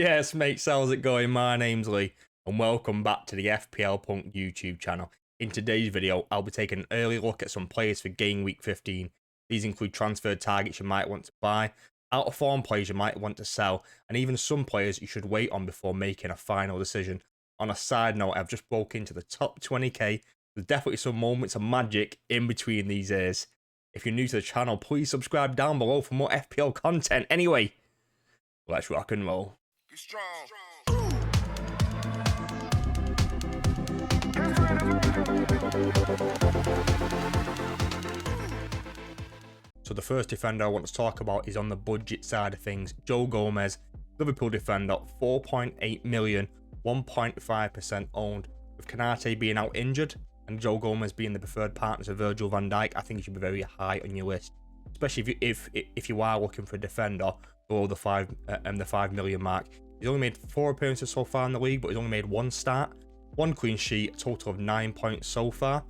Yes, mate, how's it going? My name's Lee, and welcome back to the FPL Punk YouTube channel. In today's video, I'll be taking an early look at some players for Game Week 15. These include transfer targets you might want to buy, out-of-form players you might want to sell, and even some players you should wait on before making a final decision. On a side note, I've just broke into the top 20k. There's definitely some moments of magic in between these years. If you're new to the channel, please subscribe down below for more FPL content. Anyway, let's rock and roll. Be strong. So the first defender I want to talk about is on the budget side of things. Joe Gomez, Liverpool defender, 4.8 million, 1.5% owned. With Kanate being out injured and Joe Gomez being the preferred partner of Virgil van Dijk, I think he should be very high on your list, especially if you are looking for a defender below the 5 million mark. He's only made 4 appearances so far in the league, but he's only made 1 start, 1 clean sheet, a total of 9 points so far.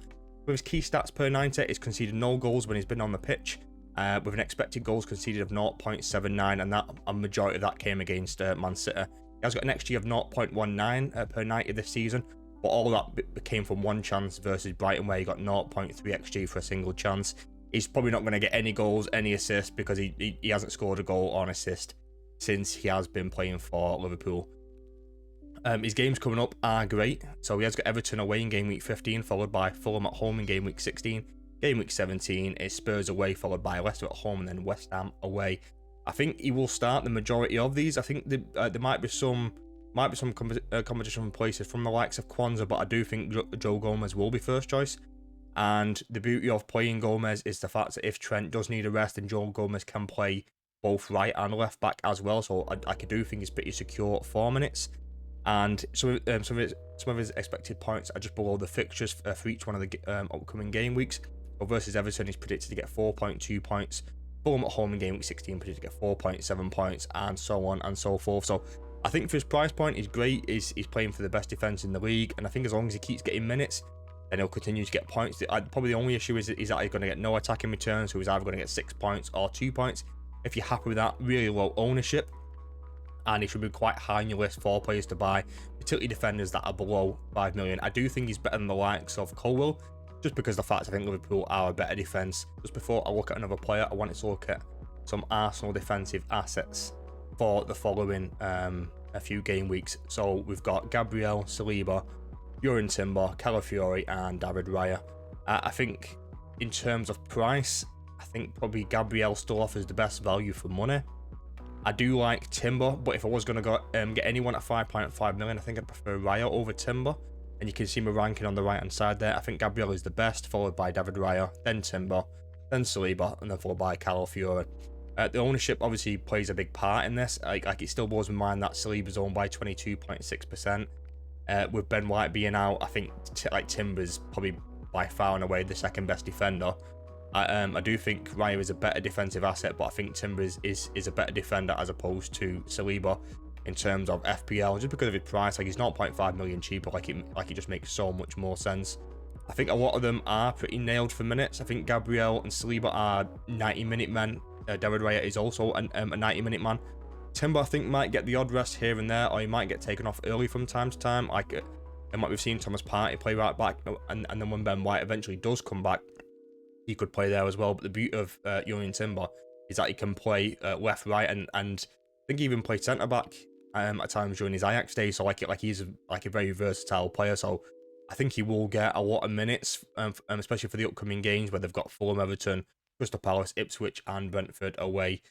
With his key stats per 90, he's conceded no goals when he's been on the pitch, with an expected goals conceded of 0.79, and that a majority of that came against Man City. He has got an XG of 0.19 per 90 this season, but all that came from 1 chance versus Brighton, where he got 0.3 XG for a single chance. He's probably not going to get any goals, any assists, because he hasn't scored a goal or an assist since he has been playing for Liverpool. His games coming up are great. So he has got Everton away in Game Week 15, followed by Fulham at home in Game Week 16. Game Week 17 is Spurs away, followed by Leicester at home, and then West Ham away. I think he will start the majority of these. I think there might be some competition from places from the likes of Kwanzaa, but I do think Joe Gomez will be first choice. And the beauty of playing Gomez is the fact that if Trent does need a rest, then Joe Gomez can play both right and left back as well. So I do think he's pretty secure at 4 minutes. And some of his expected points are just below the fixtures for each one of the upcoming game weeks. But versus Everton, he's predicted to get 4.2 points. Fulham at home in Game Week 16 predicted to get 4.7 points, and so on and so forth. So I think for his price point, he's great. He's playing for the best defence in the league, and I think as long as he keeps getting minutes, then he'll continue to get points. Probably the only issue is that he's going to get no attacking returns, so he's either going to get 6 points or 2 points. If you're happy with that, really low ownership, and he should be quite high on your list for players to buy, particularly defenders that are below 5 million. I do think he's better than the likes of Colwell, just because of the fact I think Liverpool are a better defence. Just before I look at another player, I wanted to look at some Arsenal defensive assets for the following a few game weeks. So we've got Gabriel, Saliba, Yorin Timber, Calafiori, and David Raya. I think in terms of price, I think probably Gabriel still offers the best value for money. I do like Timber, but if I was going to get anyone at 5.5 million, I think I'd prefer Raya over Timber. And you can see my ranking on the right hand side there. I think Gabriel is the best, followed by David Raya, then Timber, then Saliba, and then followed by Calafiori. The ownership obviously plays a big part in this. Like it still blows my mind that Saliba's owned by 22.6%. With Ben White being out, I think Timber's probably by far and away the second best defender. I do think Raya is a better defensive asset, but I think Timber is a better defender as opposed to Saliba in terms of FPL, just because of his price. Like, he's 0.5 million cheaper. Like it just makes so much more sense. I think a lot of them are pretty nailed for minutes. I think Gabriel and Saliba are 90-minute men. David Raya is also a 90-minute man. Timber, I think, might get the odd rest here and there, or he might get taken off early from time to time. Like, and what we've seen Thomas Partey play right back, and then when Ben White eventually does come back, he could play there as well. But the beauty of Yorin Timber is that he can play left, right, and I think he even played centre back at times during his Ajax days. So he's a very versatile player. So I think he will get a lot of minutes, especially for the upcoming games where they've got Fulham, Everton, Crystal Palace, Ipswich, and Brentford away.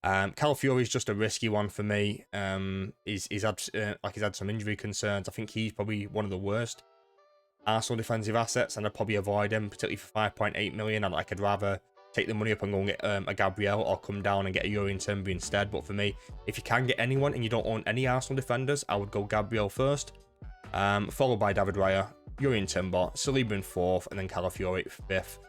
Calafiori is just a risky one for me. He's had some injury concerns. I think he's probably one of the worst Arsenal defensive assets, and I'd probably avoid him, particularly for 5.8 million. And I'd rather take the money up and go and get a Gabriel, or come down and get a Yorin Timber instead. But for me, if you can get anyone and you don't own any Arsenal defenders, I would go Gabriel first, followed by David Raya, Yorin Timber, Saliba in 4th, and then Calafiori 5th.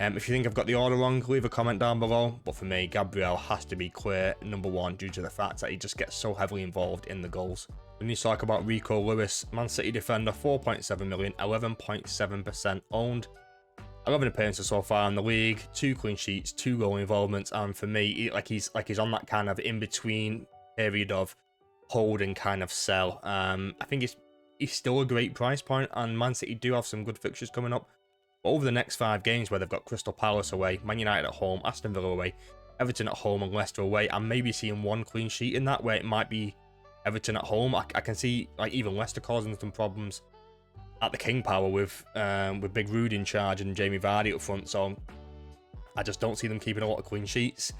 If you think I've got the order wrong, leave a comment down below. But for me, Gabriel has to be clear number 1 due to the fact that he just gets so heavily involved in the goals. When you talk about Rico Lewis, Man City defender, 4.7 million, 11.7% owned. 11 appearances so far in the league, 2 clean sheets, 2 goal involvements, and for me, he's on that kind of in-between period of hold and kind of sell. I think it's still a great price point, and Man City do have some good fixtures coming up. But over the next 5 games, where they've got Crystal Palace away, Man United at home, Aston Villa away, Everton at home, and Leicester away, I'm maybe seeing one clean sheet in that, where it might be Everton at home. I can see like even Leicester causing some problems at the King Power with Big Rude in charge and Jamie Vardy up front. So I just don't see them keeping a lot of clean sheets.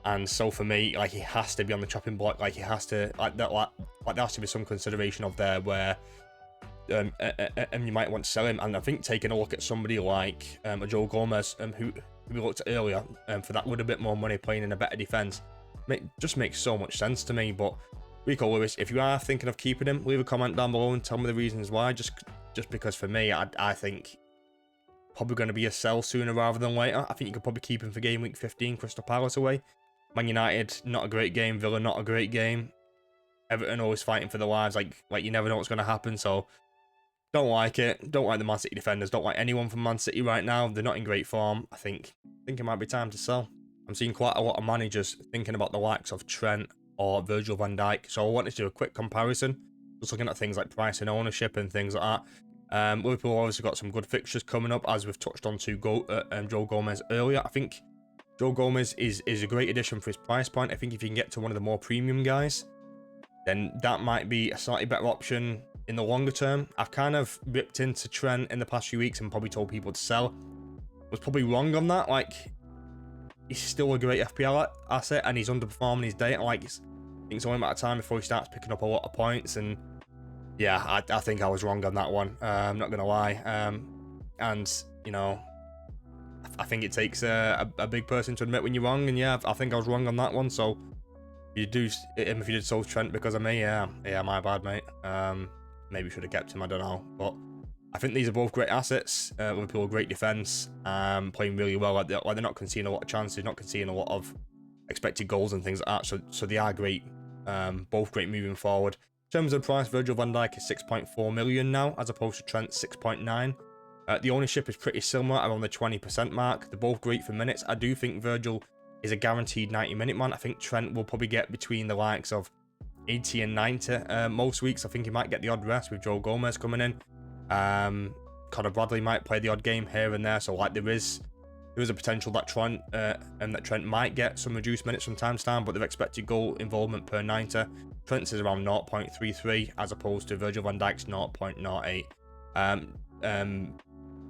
And so for me, like, he has to be on the chopping block. Like, he has to, like there has to be some consideration of there where and you might want to sell him. And I think taking a look at somebody like a Joe Gomez, who we looked at earlier, for that little bit more money, playing in a better defense, just makes so much sense to me. But Rico Lewis, if you are thinking of keeping him, leave a comment down below and tell me the reasons why. Just because for me, I think probably going to be a sell sooner rather than later. I think you could probably keep him for game week 15, Crystal Palace away. Man United, not a great game. Villa, not a great game. Everton always fighting for their lives. Like you never know what's going to happen. So don't like it. Don't like the Man City defenders. Don't like anyone from Man City right now. They're not in great form. I think it might be time to sell. I'm seeing quite a lot of managers thinking about the likes of Trent or Virgil van Dijk. So I wanted to do a quick comparison. Just looking at things like price and ownership and things like that. Liverpool obviously got some good fixtures coming up, as we've touched on to Joe Gomez earlier. I think Joe Gomez is a great addition for his price point. I think if you can get to one of the more premium guys, then that might be a slightly better option in the longer term. I've kind of ripped into Trent in the past few weeks and probably told people to sell. Was probably wrong on that. Like, he's still a great FPL asset and he's underperforming his data. Like, I think it's only a matter of time before he starts picking up a lot of points. And yeah, I think I was wrong on that one. I'm not going to lie. And, you know, I think it takes a big person to admit when you're wrong. And yeah, I think I was wrong on that one. So if you did sell Trent because of me, yeah, my bad, mate. Maybe should have kept him, I don't know. But I think these are both great assets. Liverpool, great defense, playing really well. Like they're not conceding a lot of chances, not conceding a lot of expected goals and things like that. So they are great. Both great moving forward. In terms of price, Virgil van Dijk is 6.4 million now, as opposed to Trent 6.9. The ownership is pretty similar, around the 20% mark. They're both great for minutes. I do think Virgil is a guaranteed 90-minute man. I think Trent will probably get between the likes of 80 and 90 most weeks. I think he might get the odd rest with Joe Gomez coming in. Conor Bradley might play the odd game here and there. So like there is a potential that Trent might get some reduced minutes from time to time, but their expected goal involvement per 90, Trent's is around 0.33 as opposed to Virgil van Dijk's 0.08.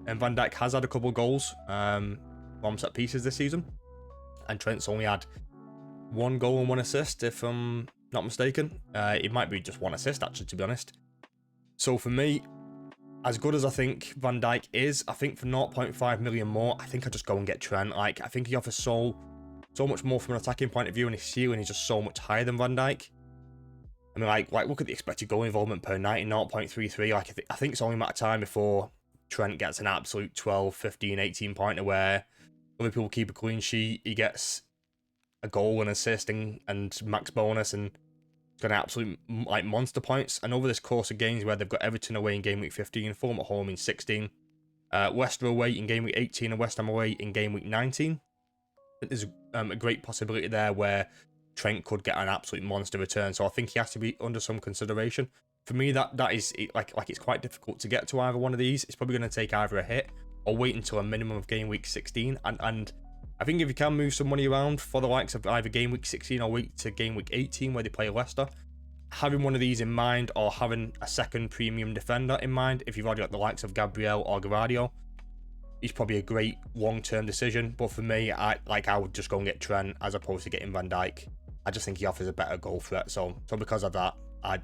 And Van Dijk has had a couple goals from set pieces this season, and Trent's only had 1 goal and 1 assist, if I'm not mistaken. It might be just 1 assist, actually, to be honest. So for me, as good as I think Van Dijk is, I think for 0.5 million more, I think I just go and get Trent. Like, I think he offers so much more from an attacking point of view, and his ceiling is just so much higher than Van Dijk. I mean, like look at the expected goal involvement per 90, 0.33. Like, I think it's only a matter of time before Trent gets an absolute 12, 15, 18 pointer where other people keep a clean sheet. He gets a goal and assist and max bonus, and it's got an absolute like monster points. And over this course of games where they've got Everton away in game week 15, Fulham at home in 16, Leicester away in game week 18, and West Ham away in game week 19, I think there's a great possibility there where Trent could get an absolute monster return. So I think he has to be under some consideration. For me, that is like it's quite difficult to get to either one of these. It's probably going to take either a hit or wait until a minimum of game week 16. And I think if you can move some money around for the likes of either game week 16 or wait to game week 18 where they play Leicester, having one of these in mind, or having a second premium defender in mind, if you've already got the likes of Gabriel or Gvardiol, is probably a great long-term decision. But for me, I would just go and get Trent as opposed to getting Van Dijk. I just think he offers a better goal threat. So because of that, I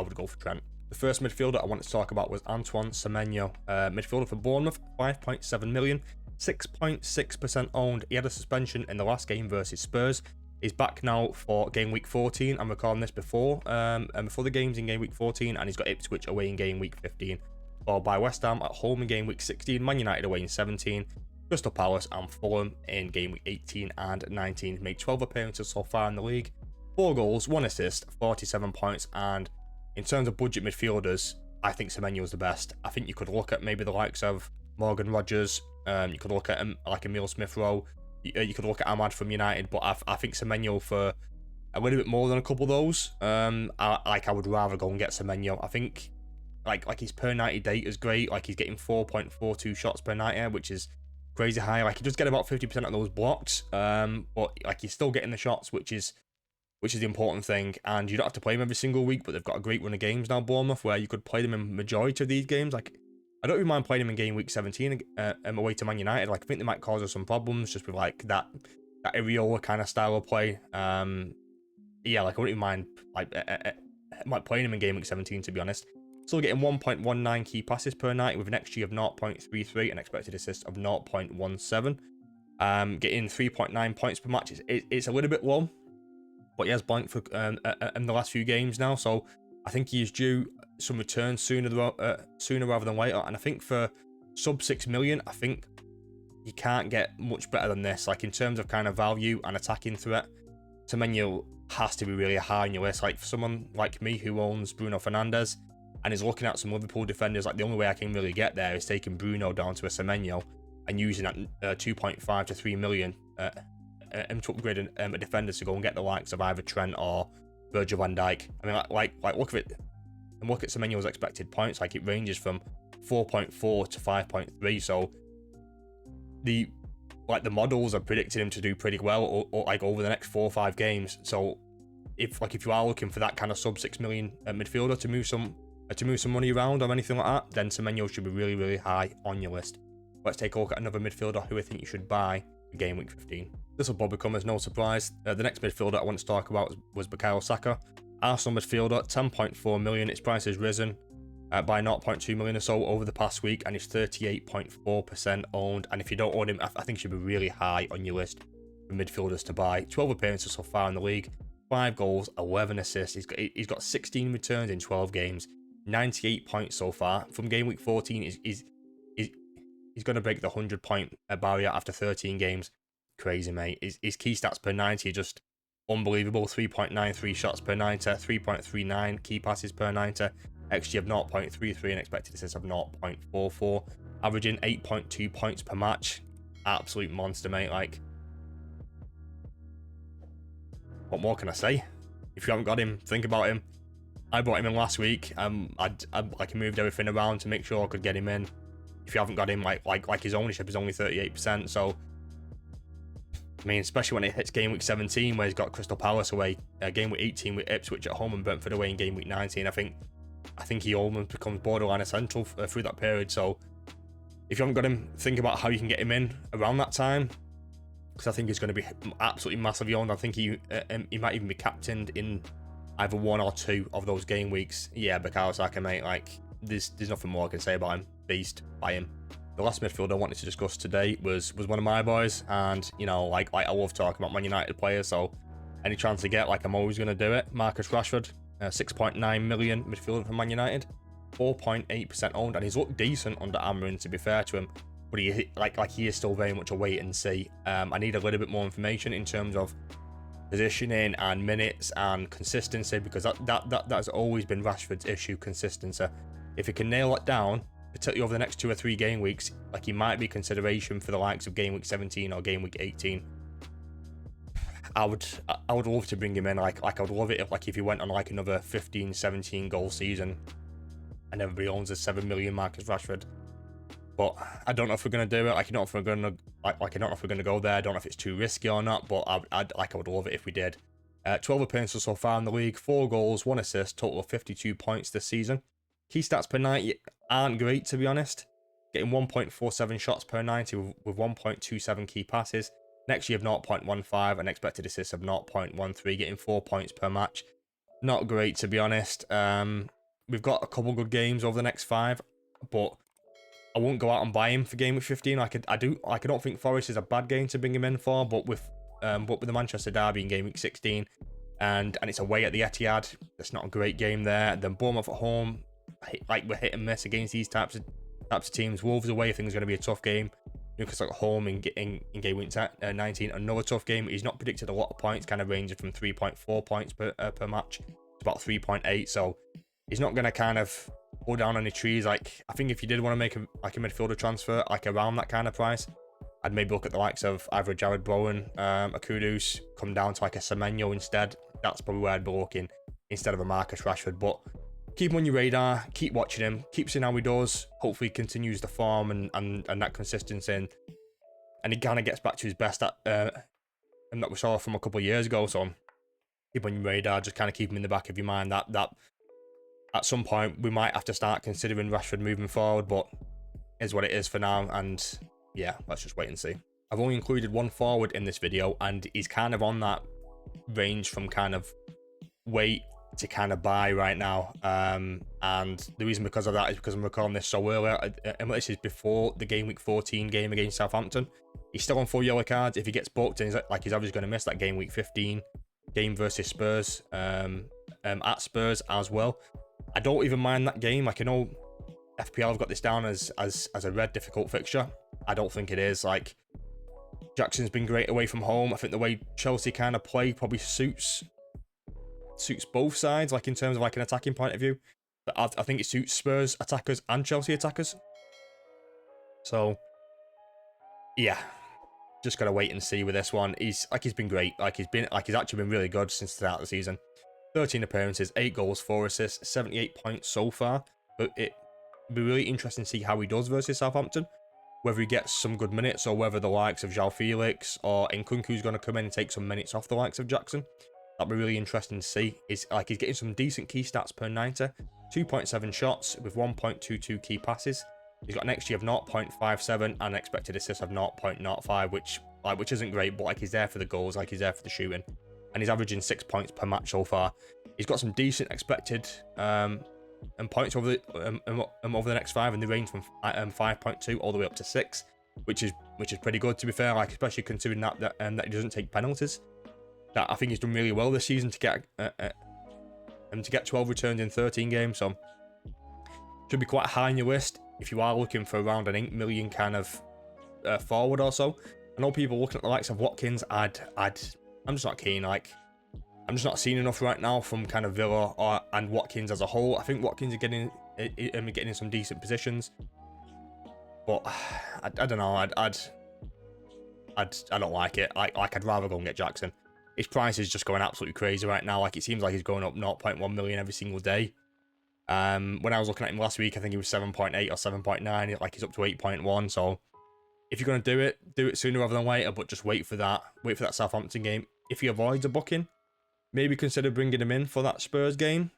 would go for Trent. The first midfielder I wanted to talk about was Antoine Semenyo, midfielder for Bournemouth, 5.7 million, 6.6% owned. He had a suspension in the last game versus Spurs. He's back now for game week 14. I'm recording this before the games in game week 14, and he's got Ipswich away in game week 15, followed by West Ham at home in game week 16, Man United away in 17, Crystal Palace and Fulham in game week 18 and 19. He's made 12 appearances so far in the league, 4 goals, 1 assist, 47 points. And in terms of budget midfielders, I think Semenyo is the best. I think you could look at maybe the likes of Morgan Rogers. You could look at like Emile Smith Rowe. You could look at Ahmad from United, but I think Semenyo for a little bit more than a couple of those. I would rather go and get Semenyo. I think like his per 90 data is great. Like he's getting 4.42 shots per 90, which is crazy high. Like he does get about 50% of those blocked, but like he's still getting the shots, which is the important thing. And you don't have to play him every single week, but they've got a great run of games now, Bournemouth, where you could play them in majority of these games. Like I don't even mind playing him in game week 17 away to Man United. Like I think they might cause us some problems just with like that Areola kind of style of play. Yeah, like I wouldn't even mind like playing him in game week 17, to be honest. Still getting 1.19 key passes per night with an XG of 0.33 and expected assist of 0.17. Getting 3.9 points per match. It's a little bit low, but he has blanked for in the last few games now, so I think he is due some returns sooner rather than later. And I think for sub 6 million, I think you can't get much better than this. Like in terms of kind of value and attacking threat, Semenyo has to be really high on your list. Like for someone like me who owns Bruno Fernandes and is looking at some Liverpool defenders, like the only way I can really get there is taking Bruno down to a Semenyo and using that 2.5 to 3 million to upgrade a defender to go and get the likes of either Trent or Virgil van Dijk. I mean, like look at it and look at Semenyo's expected points. Like it ranges from 4.4 to 5.3. So the models are predicting him to do pretty well or like over the next 4 or 5 games. So if you are looking for that kind of sub 6 million midfielder to move some money around or anything like that, then Semenyo should be really, really high on your list. Let's take a look at another midfielder who I think you should buy for game week 15. This will probably come as no surprise. The next midfielder I want to talk about was Bukayo Saka. Arsenal midfielder, 10.4 million. Its price has risen by 0.2 million or so over the past week, and it's 38.4% owned. And if you don't own him, I think he should be really high on your list for midfielders to buy. 12 appearances so far in the league, 5 goals, 11 assists. He's got 16 returns in 12 games, 98 points so far. From game week 14, he's going to break the 100-point barrier after 13 games. Crazy, mate. His key stats per 90 are just unbelievable. 3.93 shots per 90, 3.39 key passes per 90, XG of 0.33 and expected assists of 0.44, averaging 8.2 points per match. Absolute monster, mate. Like, what more can I say? If you haven't got him, think about him. I bought him in last week. I moved everything around to make sure I could get him in. If you haven't got him, like his ownership is only 38%. So, I mean, especially when it hits game week 17, where he's got Crystal Palace away, game week 18 with Ipswich at home and Brentford away in game week 19. I think he almost becomes borderline essential through that period. So, if you haven't got him, think about how you can get him in around that time, because I think he's going to be absolutely massively owned. I think he might even be captained in either 1 or 2 of those game weeks. Yeah, Bukayo Saka, mate. Like, there's nothing more I can say about him. Beast, buy him. The last midfielder I wanted to discuss today was one of my boys, and you know, like I love talking about Man United players, so any chance I get, like I'm always going to do it. Marcus Rashford, 6.9 million midfielder for Man United, 4.8% owned, and he's looked decent under Amarin, to be fair to him, but he is still very much a wait and see. I need a little bit more information in terms of positioning and minutes and consistency, because that has always been Rashford's issue, consistency. If he can nail it down, particularly over the next 2 or 3 game weeks, like he might be consideration for the likes of game week 17 or game week 18. I would love to bring him in. Like I would love it if he went on like another 15, 17 goal season and everybody owns a 7 million Marcus Rashford. But I don't know if we're gonna do it. I don't know if we're gonna go there. I don't know if it's too risky or not. But I would love it if we did. 12 appearances so far in the league, 4 goals, 1 assist, total of 52 points this season. Key stats per 90 aren't great, to be honest. Getting 1.47 shots per 90 with 1.27 key passes. Next year of 0.15 and expected assists of 0.13. Getting 4 points per match. Not great, to be honest. We've got a couple good games over the next 5, but I won't go out and buy him for game week 15. I don't think Forest is a bad game to bring him in for, but with the Manchester derby in game week 16, and it's away at the Etihad, that's not a great game there. Then Bournemouth at home, like we're hit and miss against these types of teams. Wolves away, I think is going to be a tough game. Newcastle at home in game week 19, another tough game. He's not predicted a lot of points, kind of ranging from 3.4 points per match to about 3.8. So he's not going to kind of go down any trees. Like I think if you did want to make a midfielder transfer, like around that kind of price, I'd maybe look at the likes of either Jared Bowen, a Kudus, come down to like a Semenyo instead. that's probably where I'd be looking instead of a Marcus Rashford. But keep him on your radar, keep watching him, keep seeing how he does. Hopefully he continues the form and that consistency, and he kind of gets back to his best and that we saw from a couple of years ago. So keep on your radar, just kind of keep him in the back of your mind that at some point we might have to start considering Rashford moving forward, but is what it is for now. And yeah, let's just wait and see. I've only included one forward in this video, and he's kind of on that range from kind of wait to kind of buy right now. And the reason because of that is because I'm recording this so early, and this is before the game week 14 game against Southampton. He's still on 4 yellow cards. If he gets booked, and he's obviously going to miss that game week 15 game versus Spurs, at Spurs as well. I don't even mind that game. Like, I know FPL have got this down as a red difficult fixture. I don't think it is. Like, Jackson's been great away from home. I think the way Chelsea kind of play probably suits both sides, like in terms of like an attacking point of view. But I think it suits Spurs attackers and Chelsea attackers. So yeah, just gotta wait and see with this one. He's been great. He's actually been really good since the start of the season. 13 appearances, 8 goals, 4 assists, 78 points so far. But it'll be really interesting to see how he does versus Southampton. Whether he gets some good minutes, or whether the likes of João Felix or Nkunku's going to come in and take some minutes off the likes of Jackson. That'll be really interesting to see. He's getting some decent key stats per 90. 2.7 shots with 1.22 key passes. He's got an XG of 0.57 and an expected assist of 0.05, which isn't great, but he's there for the goals, he's there for the shooting. And he's averaging 6 points per match so far. He's got some decent expected and points over the next 5, and they range from 5.2 all the way up to 6, which is pretty good, to be fair. Especially considering that he doesn't take penalties. That I think he's done really well this season to get 12 returns in 13 games. So should be quite high on your list if you are looking for around an 8 million kind of forward or so. I know people looking at the likes of Watkins. I'm just not keen. I'm just not seeing enough right now from kind of Villa and Watkins as a whole. I think Watkins are getting in some decent positions, but I don't know. I don't like it. I'd rather go and get Jackson. His price is just going absolutely crazy right now. It seems like he's going up 0.1 million every single day. When I was looking at him last week, I think he was 7.8 or 7.9. He's up to 8.1. So if you're going to do it sooner rather than later. But just wait for that Southampton game. If he avoids a booking, maybe consider bringing him in for that Spurs game.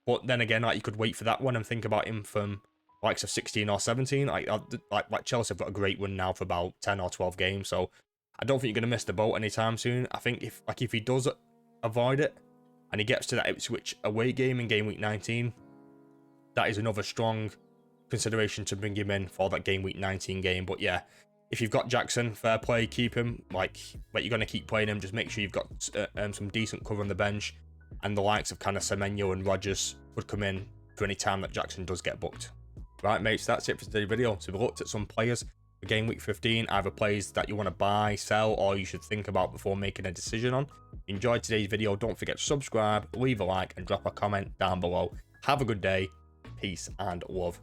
But then again, you could wait for that one and think about him from likes of 16 or 17. Like Chelsea have got a great run now for about 10 or 12 games. So I don't think you're going to miss the boat anytime soon. I think if he does avoid it and he gets to that Ipswich away game in game week 19, that is another strong consideration to bring him in for that game week 19 game. But yeah, if you've got Jackson, fair play, keep him. But you're going to keep playing him. Just make sure you've got some decent cover on the bench, and the likes of kind of Semenyo and Rodgers would come in for any time that Jackson does get booked. Right, mates, that's it for today's video. So we looked at some players for game week 15, either players that you want to buy, sell, or you should think about before making a decision on. If you enjoyed today's video, don't forget to subscribe, leave a like, and drop a comment down below. Have a good day. Peace and love.